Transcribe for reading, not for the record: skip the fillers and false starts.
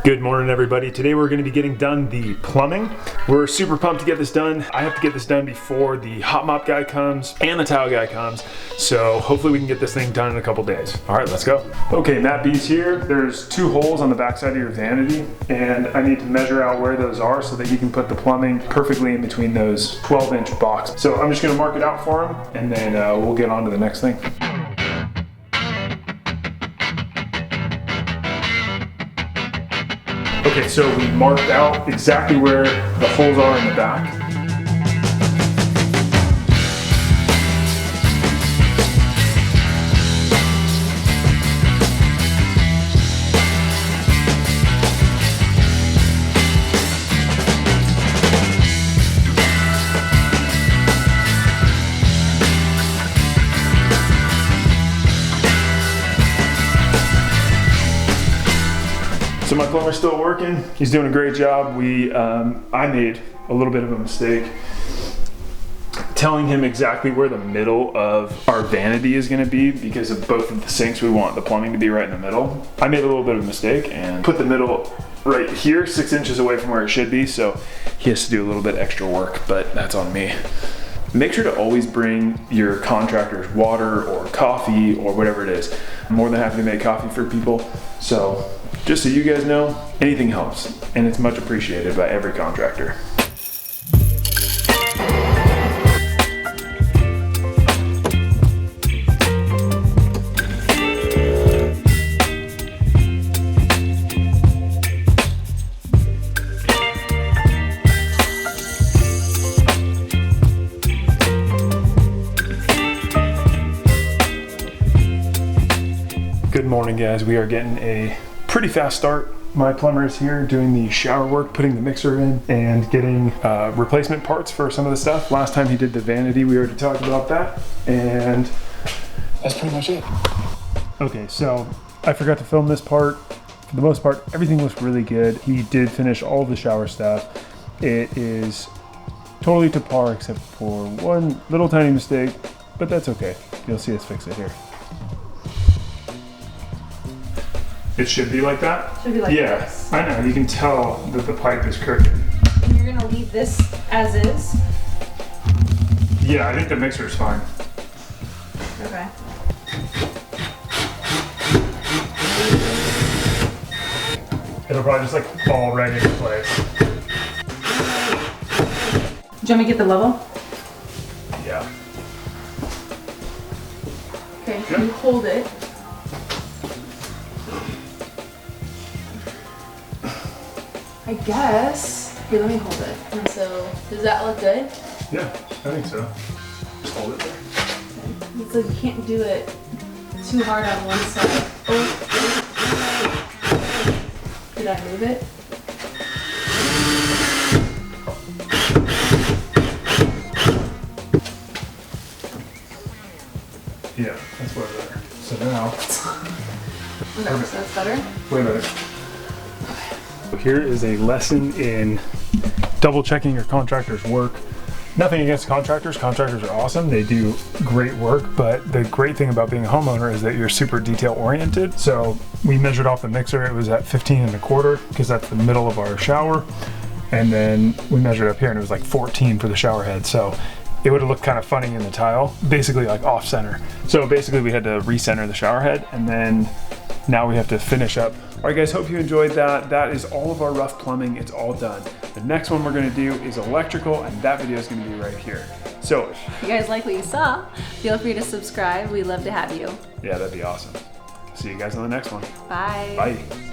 Good morning, everybody. Today we're going to be getting done the plumbing. We're super pumped to get this done. I have to get this done before the hot mop guy comes and the tile guy comes. So hopefully we can get this thing done in a couple days. All right, let's go. Okay, Matt B's here. There's 2 holes on the backside of your vanity, and I need to measure out where those are so that you can put the plumbing perfectly in between those 12-inch boxes. So I'm just going to mark it out for him, and then we'll get on to the next thing. Okay, so we marked out exactly where the holes are in the back. So my plumber's still working. He's doing a great job. I made a little bit of a mistake telling him exactly where the middle of our vanity is gonna be because of both of the sinks. We want the plumbing to be right in the middle. I made a little bit of a mistake and put the middle right here, 6 inches away from where it should be. So he has to do a little bit extra work, but that's on me. Make sure to always bring your contractors water or coffee or whatever it is. I'm more than happy to make coffee for people. So just so you guys know, anything helps, and it's much appreciated by every contractor. Good morning, guys. We are getting a pretty fast start. My plumber is here doing the shower work, putting the mixer in, and getting replacement parts for some of the stuff. Last time he did the vanity, we already talked about that, and that's pretty much it. Okay, so I forgot to film this part. For the most part, everything looks really good. He did finish all the shower stuff. It is totally to par except for one little tiny mistake, but that's okay. You'll see us fix it here. It should be like that? Should be like this. Yeah, I know. You can tell that the pipe is crooked. And you're gonna leave this as is? Yeah, I think the mixer is fine. Okay. It'll probably just like fall right into place. Do you want me to get the level? Yeah. Okay, Good. you hold it. I guess. Here, let me hold it. And so, does that look good? Yeah, I think so. Just hold it there. It's like you can't do it too hard on one side. Oh. Did I move it? Yeah, that's way better. So now, Okay, so that's better? way better. Here is a lesson in double checking your contractor's work. Nothing against contractors. Contractors are awesome. They do great work, but the great thing about being a homeowner is that you're super detail oriented. So we measured off the mixer. It was at 15 1/4 because that's the middle of our shower. And then we measured up here and it was like 14 for the shower head. So it would have looked kind of funny in the tile, basically like off center. So basically we had to recenter the shower head, and then now we have to finish up. All right, guys, hope you enjoyed that. That is all of our rough plumbing. It's all done. The next one we're gonna do is electrical, and that video is gonna be right here. So, If you guys like what you saw, feel free to subscribe. We'd love to have you. yeah, that'd be awesome. See you guys on the next one. Bye. Bye.